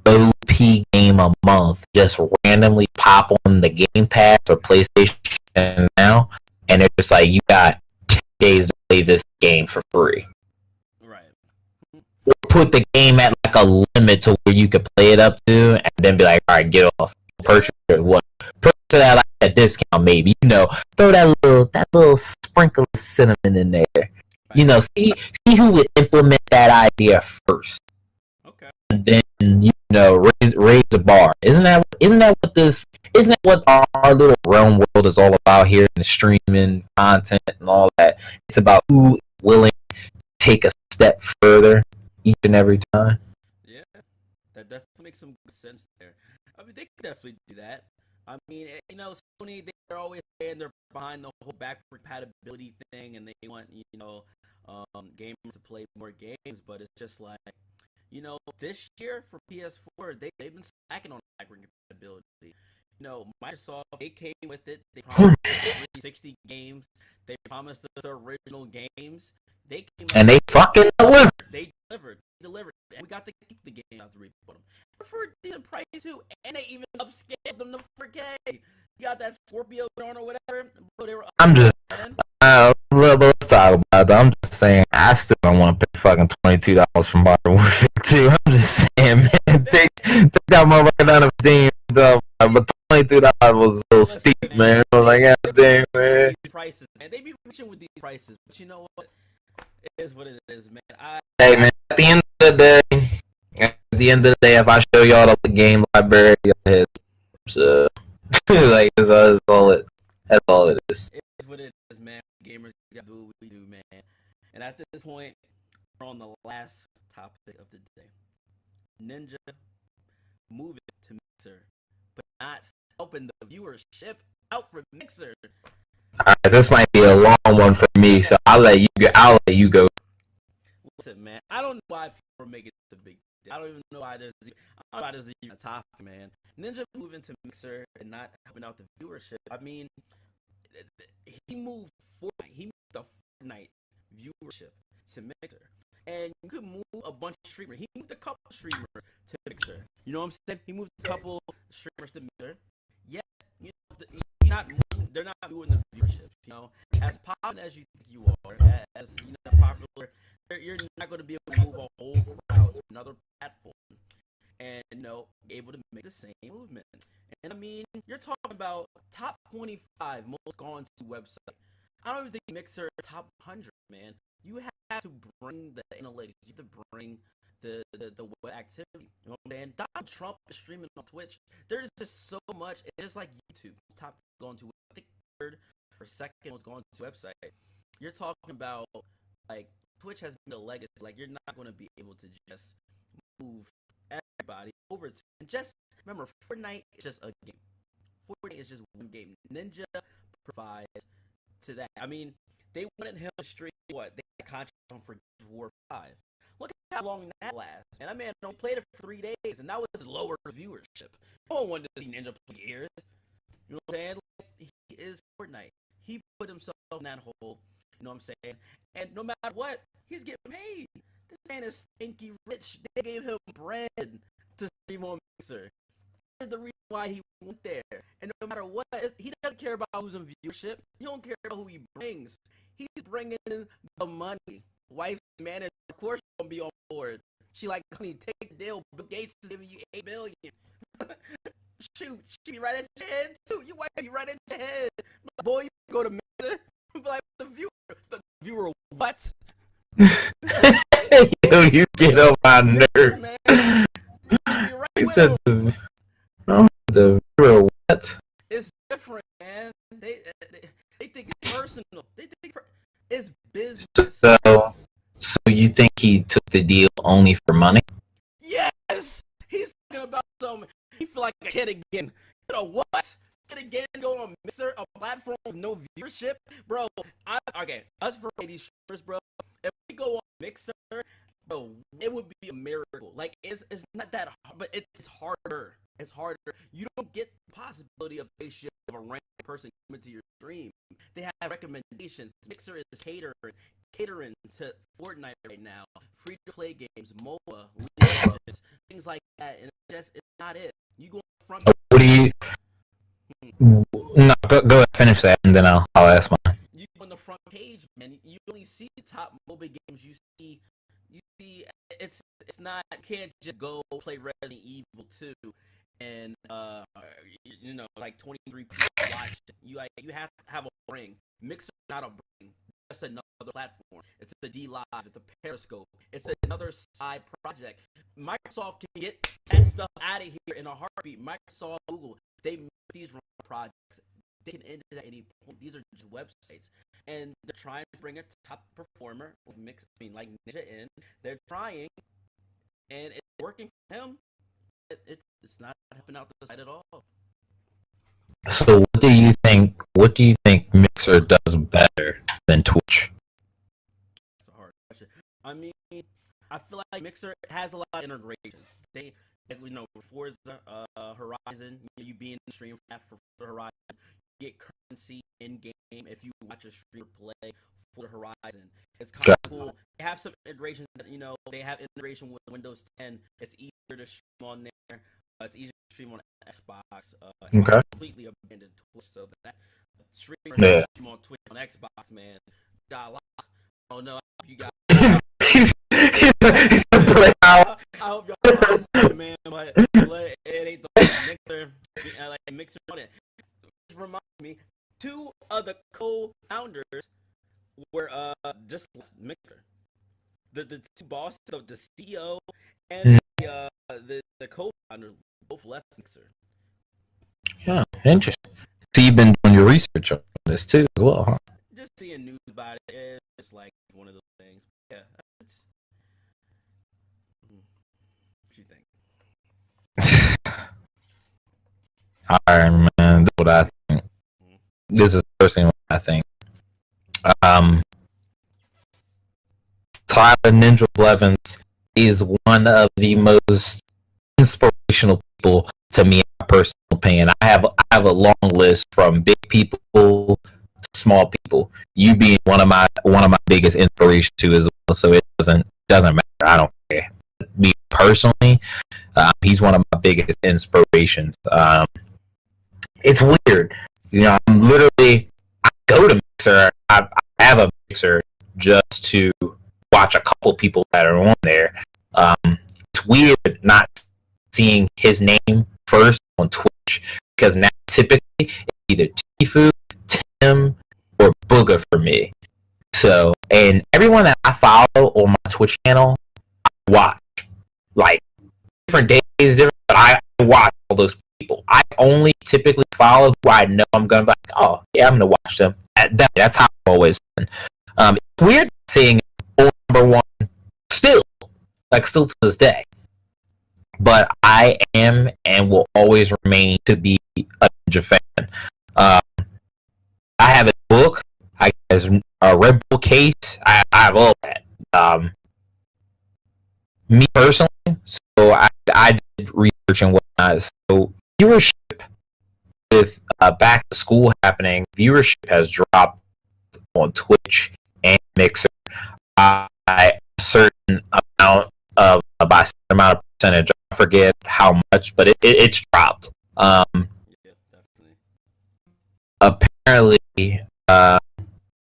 OP game a month. Just randomly pop on the Game Pass or PlayStation Now, and it's just like you got 10 days to play this game for free. Right. Or put the game at like a limit to where you could play it up to, and then be like, all right, get off. Purchase what? Purchase that like a discount, maybe. Throw that little sprinkle of cinnamon in there. See who would implement that idea first. Okay. And then raise the bar. Isn't that what our little realm world is all about here in the streaming content and all that? It's about who is willing to take a step further each and every time. Yeah, that definitely makes some good sense there. I mean, they could definitely do that. I mean, Sony, they're always saying they're behind the whole backward compatibility thing, and they want gamers to play more games, but it's just like, this year for PS4, they've been slacking on backward compatibility. Microsoft, they came with it. They promised 360 games. They promised the original games. They came and they fucking delivered. They delivered. And we got to keep the game after we put them. For a decent price too, and they even upscaled them to 4K. You got that Scorpio drone or whatever. Bro, they were let's talk about that. I'm just saying, I still don't want to pay fucking $22 for Modern Warfare 2. I'm just saying, man, take that motherfucker down to 15, but $22 was a little steep, man. I was like, god damn, man. These prices, man, they be reaching with these prices, but you know what? It is what it is, man. Hey, man, at the end of the day, if I show y'all the game library, so like that's all it is. It is what it is, man. Gamers gotta do what we do, man. And at this point, we're on the last topic of the day. Ninja moving to Mixer, but not helping the viewership out for Mixer. Alright, this might be a long one for me, so I'll let you go. Listen, man, I don't know why people are making this a big deal. I don't even know why there's even a topic, man. Ninja moving to Mixer and not helping out the viewership. I mean, he moved the Fortnite viewership to Mixer. And you could move a bunch of streamers. He moved a couple streamers to Mixer. You know what I'm saying? He moved a couple streamers to Mixer. Yeah, they're not doing the viewership. As popular as you think you are, as popular, you're not going to be able to move a whole crowd to another platform and able to make the same movement. And I mean, you're talking about top 25 most gone to website. I don't even think Mixer is top 100, man. You have to bring the analytics. You have to bring the web activity. You know what I'm saying? Donald Trump is streaming on Twitch. There's just so much. It's just like YouTube. Top going to, I think, third or second was going to website. You're talking about, like, Twitch has been a legacy. Like, you're not going to be able to just move everybody over to. And just remember, Fortnite is just a game. Fortnite is just one game. Ninja provides to that. I mean, they wanted him to stream what? They got a contract on for War 5. Look at how long that lasts. And that man only played it for 3 days, and that was lower viewership. No one wanted to see Ninja play years. You know what I'm saying? Like, he is Fortnite. He put himself in that hole. You know what I'm saying? And no matter what, he's getting paid. This man is stinky rich. They gave him bread to stream on Mixer. That's the reason why he went there. And no matter what, he doesn't care about who's in viewership. He don't care about who he brings. He's bringing in the money. Wife's manager, of course, gonna be on board. She like, honey, take the deal. Bill Gates is giving you $8 billion. Shoot, she be right at your head too. Your wife be right at your head. Boy, you go to Mixer. Like the viewer, what? Yo, you get on my nerve. Right, he said the viewer, what? It's different, man. They think it's personal. It's business. So you think he took the deal only for money? Yes, he's talking about some. He feel like a kid again. You know what? Kid again, go on Mixer, a platform with no viewership, bro. Okay, us for these streamers, bro. If we go on Mixer, bro, it would be a miracle. Like it's not that hard, but it's harder. It's harder. You don't get the possibility of a shit of a random person coming to your stream. They have recommendations. Mixer is catering to Fortnite right now, free to play games, MOBA, Legends, things like that, and it's not it. You go front. What do you? No, go ahead, finish that, and then I'll ask mine. You go on the front page, man. You only see top MOBA games. You see, it's not. You can't just go play Resident Evil 2 and like 23 people watch. You have to have a ring. Mixer not a ring. That's another platform. It's a D Live. It's a Periscope. It's another side project. Microsoft can get that stuff out of here in a heartbeat. Microsoft, Google, they make these projects. They can end it at any point. These are just websites, and they're trying to bring a top performer like like Ninja in. They're trying, and it's working for him. It's not helping out the site at all. So what do you think? What do you think Mixer does better than Twitch? It's a hard question. I mean, I feel like Mixer has a lot of integrations. They, Forza Horizon, you be in the stream for Horizon, you get currency in game if you watch a streamer play for the Horizon. It's kind of cool. They have some integrations that they have integration with Windows 10. It's easier to stream on there. It's easier to stream on Xbox. Okay. Completely abandoned Twitch, so that streamers stream on Twitch on Xbox, man. Got a lot. Oh no, you got. I hope y'all listen, man, but it ain't the Mixer. Like Mixer on it. Which reminds me, two of the co-founders were just Mixer. The two bosses of the CEO and the co-founder both left Mixer. Yeah, interesting. So you've been doing your research on this too, as well, huh? Just seeing news about it, it's like one of those things. Yeah, what you think? Alright, man. That's what I think. This is personally what I think. Tyler Ninja Blevins is one of the most inspirational people to me, in my personal opinion. I have a long list from big people to small people. You being one of my biggest inspirations too as well. So it doesn't matter. I don't care. Me personally, he's one of my biggest inspirations. It's weird, I go to Mixer. I have a Mixer just to watch a couple people that are on there. It's weird not seeing his name first on Twitch, because now typically it's either Tifu, Tim, or Booger for me. So, and everyone that I follow on my Twitch channel, I watch. Like, different days, but I watch all those people. I only typically follow who I know I'm going to be like, oh, yeah, I'm going to watch them. That's how I've always been. It's weird seeing number one still to this day. But I am and will always remain to be a Ninja fan. I have a book. I have a Red Bull case. I have all that. Me personally, so I did research and whatnot. So viewership with back to school happening, viewership has dropped on Twitch and Mixer by a certain amount of percentage. I forget how much, but it's dropped. Yeah, definitely. Apparently,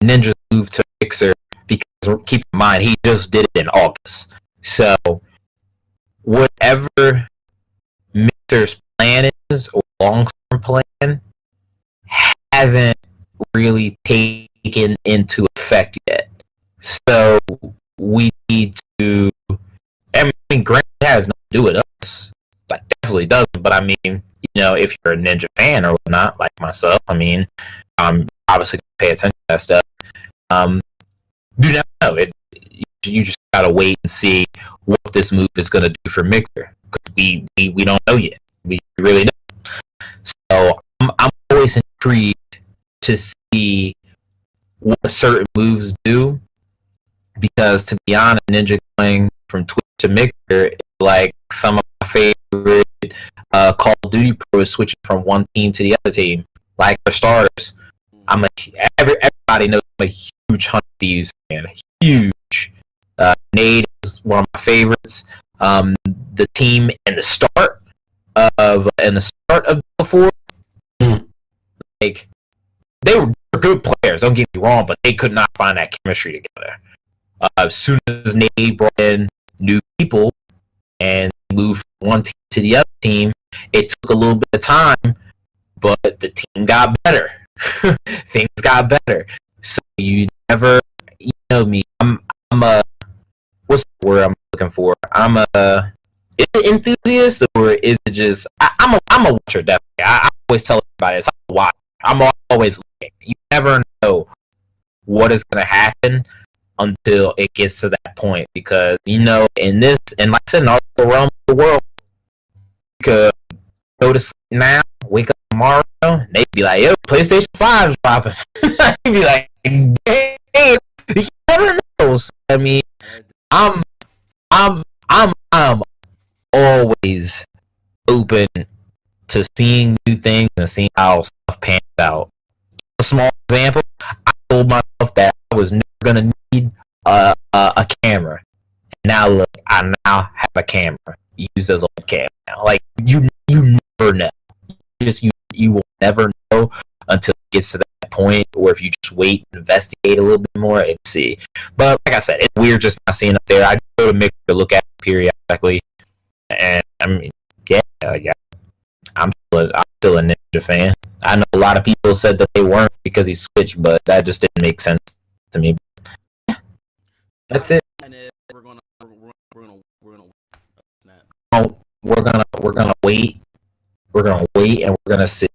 Ninja moved to Mixer because, keep in mind, he just did it in August. So whatever Mixer's plan is, or long-term plan, hasn't really taken into effect yet. So we need to. I mean, granted, it has nothing to do with us. Like, definitely doesn't. But I mean, if you're a Ninja fan or whatnot, like myself, I mean, I'm obviously gonna pay attention to that stuff. do not know. You just gotta wait and see what this move is gonna do for Mixer, because we don't know yet. We really don't. So I'm always intrigued to see what certain moves do, because to be honest, Ninja going from Twitch to Mixer is like some of my favorite Call of Duty pros switching from one team to the other team. Like for starters, everybody knows I'm a huge Hunt Thieves fan. Huge. Nate is one of my favorites. The team in the start of before, like they were good players. Don't get me wrong, but they could not find that chemistry together. As soon as Nate brought in new people and moved from one team to the other team, it took a little bit of time, but the team got better. Things got better. So you never, you know me. I'm a, what's the word I'm looking for? I'm a, is it enthusiast, or is it just? I'm a watcher, definitely. I always tell everybody this. I'm a watcher. I'm always looking. You never know what is going to happen until it gets to that point, because in this, and like I said, in all the realm of the world, you could go to sleep now, wake up tomorrow, and they'd be like, "Yo, PlayStation 5's dropping." You'd be like, "Damn, you never know." So, I mean, I'm always open to seeing new things and seeing how stuff pans out. A small example: I told myself that I was never gonna need a camera. Now look, I now have a camera used as a webcam. Like you never know. You will never know until it gets to that point, or if you just wait and investigate a little bit more and see. But like I said, it's weird just not seeing it there. I go to Mixer to look at it periodically, and I mean, yeah. I'm still a Ninja fan. I know a lot of people said that they weren't because he switched, but that just didn't make sense to me. That's it. And we're gonna snap. We're gonna wait. We're gonna wait, and we're gonna see.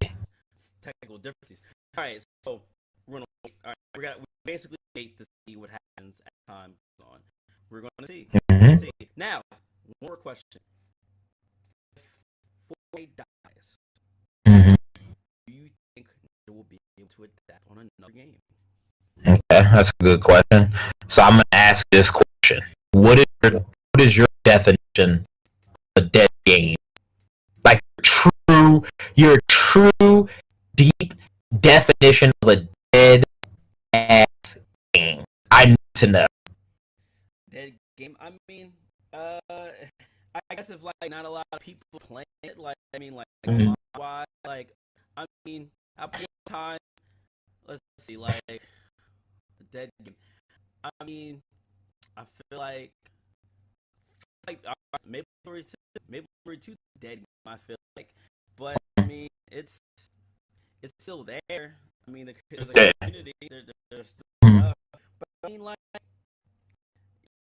Technical differences. All right, so we're gonna wait. All right, we basically wait to see what happens as time goes on. We're gonna see. Mm-hmm. See. Now, one more question. If Fortnite dies, Mm-hmm. do you think it will be able to adapt on another game? Okay, that's a good question. So I'm gonna ask this question: What is your definition of a dead game? Like your true deep definition of a dead ass game. I need to know. Dead game. I mean, I guess if like not a lot of people playing it, like why? Like, I mean, at one time, let's see, like the dead game. I mean, I feel like Maple Story 2 dead game. I feel like, but I mean, it's still there. I mean, there's a community. There's still stuff. But I mean, like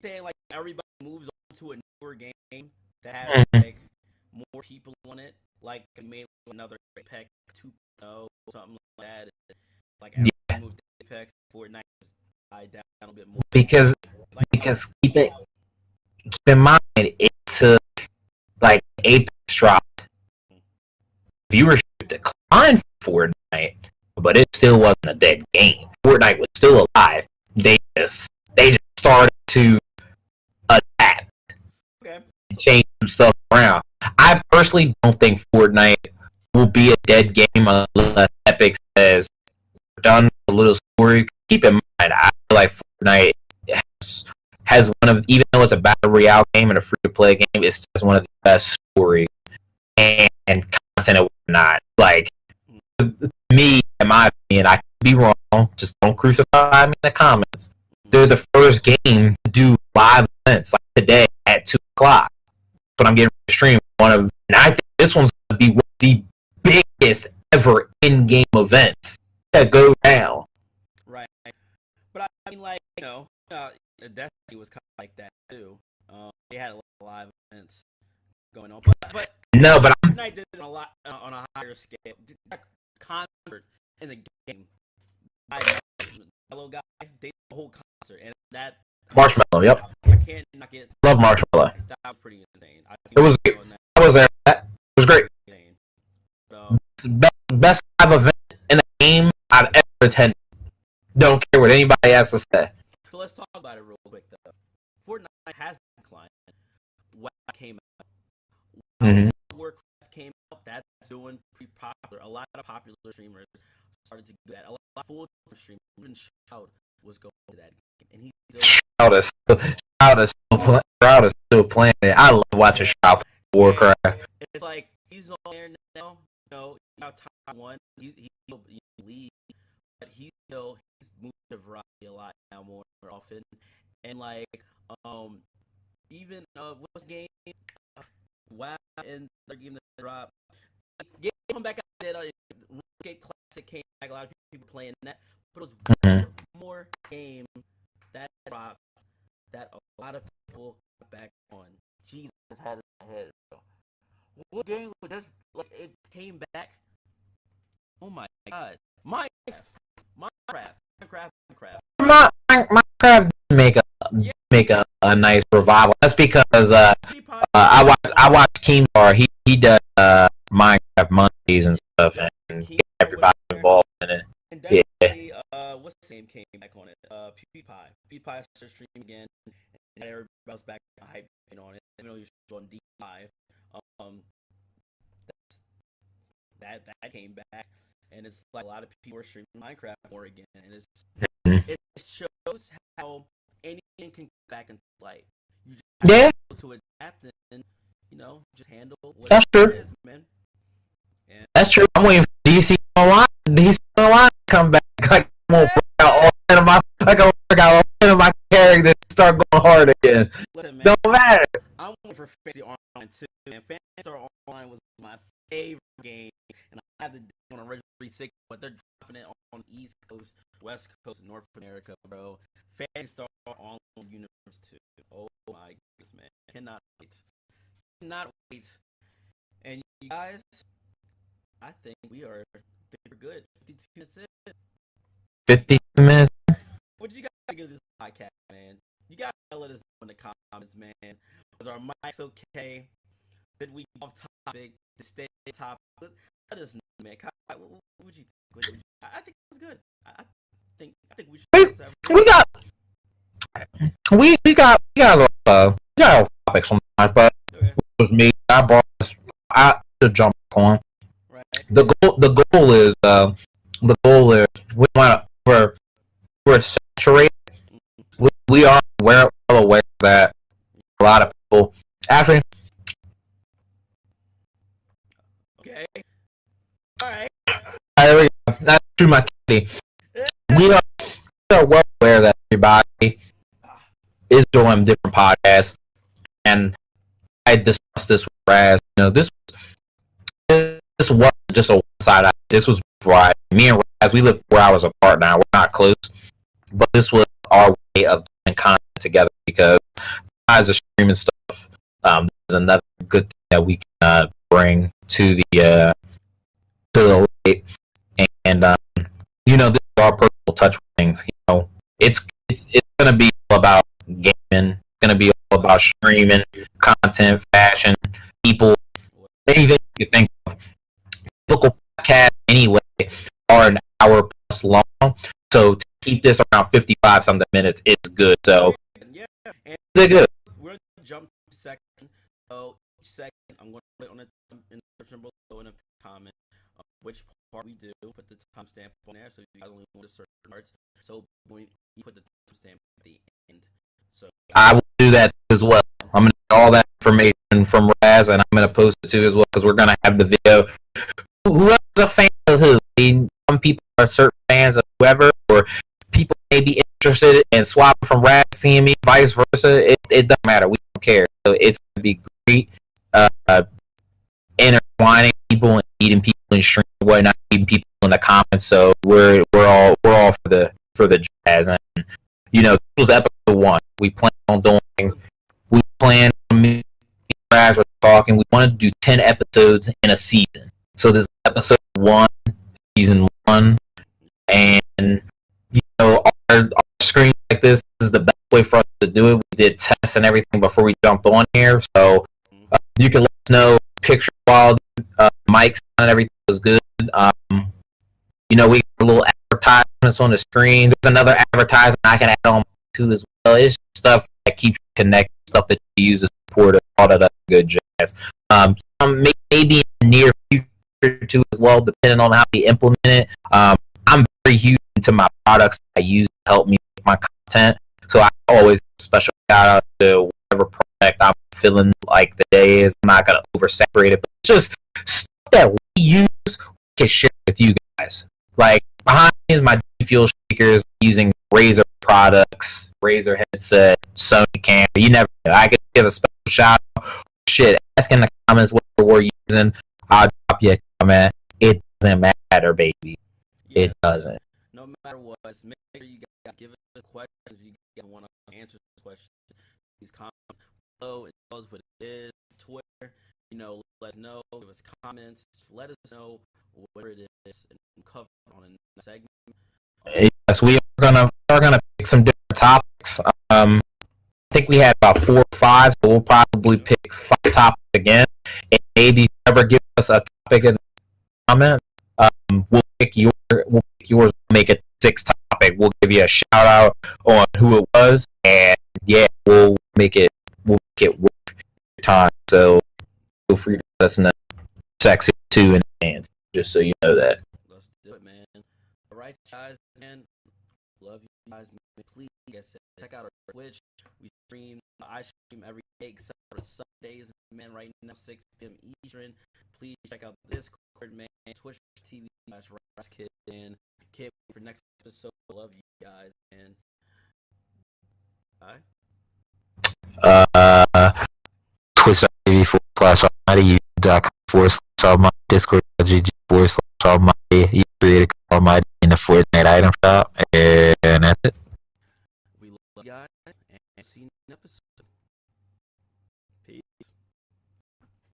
saying like everybody moves on to a newer game that has like more people on it, like maybe another Apex 2.0 something like that. Like everybody moved to Apex, Fortnite died down a bit more. Because keep in mind, it took like Apex dropped, viewership declined for Fortnite, but it still wasn't a dead game. Fortnite was still alive. They just started to adapt, change some stuff around. I personally don't think Fortnite will be a dead game unless Epic says we're done with a little story. Keep in mind, I feel like Fortnite has one of, even though it's a battle royale game and a free to play game, it's just one of the best stories and content and whatnot. Like, me, in my opinion, I could be wrong. Just don't crucify me in the comments. They're the first game to do live events like today at 2:00. But I'm getting ready to stream and I think this one's going to be one of the biggest ever in-game events that go down. Right. But I mean, like, Destiny was kind of like that too. They had a lot of live events going on, but no, but Fortnite did it on a higher scale. That concert in the game, hello guy, they did a whole concert, and Marshmallow, yep. I can't not get. Love Marshmallow. That was pretty insane. It was great. I was there. It was great. Best live event in the game I've ever attended. Don't care what anybody has to say. So let's talk about it real quick though. Fortnite has declined. WoW came out. Warcraft came out. That's doing pretty popular. A lot of popular streamers started to do that. A lot of full streamers, even Shout was going to that game, and he still. Shroud is still playing it. I love watching Shroud play Warcraft. It's like he's on there now. You know, he's now top 1. He's lead, but he's moved to variety a lot now more often. And like even what's the game? WoW and the game that dropped. Game come back out there. Razkid Classic came back. A lot of people playing that, but it was one more game that dropped that a lot of people got back on. Jesus had it in my head. What game was this? Like it came back. Oh my god, Minecraft. Minecraft didn't make a nice revival. That's because I watched Keemstar. He does Minecraft Mondays and stuff, and get everybody involved in it. And definitely, what's the name came back on it? PewDiePie. PewDiePie started streaming again, and everybody was back hype on it. Even though you're on D5, that came back, and it's like a lot of people are streaming Minecraft more again, and it shows how anything can go back into life. You just have to adapt and just handle what That's true. It is, man. And that's true. I'm waiting for DC Online. DC Online to come back. Like I'm gonna work out all 10 of my characters and start going hard again. Listen, man, don't matter. I'm waiting for Fantasy Online too, and Fantasy Online was my favorite game, and I had to do it on original 360, but they're dropping it on East Coast, West Coast, North America, bro. Fantasy Star Online Universe 2. Oh my goodness, man. Cannot wait. And you guys, I think we're good. 52 minutes in. 52 minutes. What did you guys think of this podcast, man? You guys gotta let us know in the comments, man. Was our mics okay? Did we off topic? Stay top? Let us know, man. What would you think? I think it was good. I think we should. We got topics sometimes, but it was me. I should jump on. Right. The goal is we're saturated. We are well aware that a lot of people actually. Okay. All right. There we go. That's true, my kitty. We are well aware that everybody is doing different podcasts, and I discussed this with Raz. This wasn't just a one-sided. This was right. Me and Raz, we live 4 hours apart now. We're not close, but this was our way of doing content together because besides the streaming stuff, this is another good thing that we can bring to the light. And this is our personal touch with things. It's gonna be all about gaming. It's gonna be all about streaming, content, fashion, people, anything you think of. Typical podcasts anyway are an hour plus long, so to keep this around 55 something minutes is good. So yeah, and they're good. We're gonna jump to second. So second, I'm gonna put on in the description below in a comment which part we do. Put the timestamp on there, so you guys only want to certain parts. So when you put the timestamp at the end. So I will do that as well. I'm gonna get all that information from Raz, and I'm gonna post it too as well because we're gonna have the video. Whoever's a fan of who? Some people are certain fans of whoever, or people may be interested in swapping from Raz, seeing me, vice versa. It doesn't matter. We don't care. So it's gonna be great. Intertwining people and meeting people in stream, whatnot, meeting people in the comments. So we're all for the jazz. And this was episode 1. We plan on me and Raz were talking. We want to do 10 episodes in a season. So this is episode 1, season 1, and our screen like this is the best way for us to do it. We did tests and everything before we jumped on here, so you can let us know picture quality, mics and everything was good. You know, we got little advertisements on the screen. There's another advertisement I can add on to as well. It's stuff that keeps you connected, stuff that you use to support all that other good jazz. Maybe in the near future too as well, depending on how we implement it. I'm very huge into my products I use to help me make my content, so I always give a special shout out to whatever product I'm feeling like the day is. I'm not gonna oversaturate it, but it's just stuff that we use, we can share with you guys. Like behind me is my fuel shakers using Razer products, Razer headset, Sony camera. You never know. I could give a special shout out. Shit, ask in the comments what we're using. I'll drop you a comment. It doesn't matter, baby. Yeah. It doesn't. No matter what, make sure you guys give us a question if you guys want to answer this question. Please comment below. It tells what it is. Twitter, you know, let us know. Give us comments. Just let us know whatever it is, and we'll cover it on the next segment. Yes, we are gonna pick some different topics. I think we had about 4 or 5, so we'll probably pick 5 topics again. And maybe whoever gives us a topic in the comment, we'll pick yours. Make it 6 topic. We'll give you a shout out on who it was, and yeah, we'll make it worth your time. So feel free to let us know. Section 2 in advance, just so you know that. Let's do it, man. All right, guys, man. Love you guys, man. Please, like I said, check out our Twitch. I stream every day except for Sundays, man. Right now, 6 p.m. Eastern. Please check out Discord, man. Twitch TV/Razkid, and can't wait for next episode. Love you guys, man. Bye. Twitch.tv/almighty, youtube.com/almighty, discord.gg/almighty, you created almighty in the Fortnite item shop, and that's it. We love you guys, and see you in the next episode. Peace.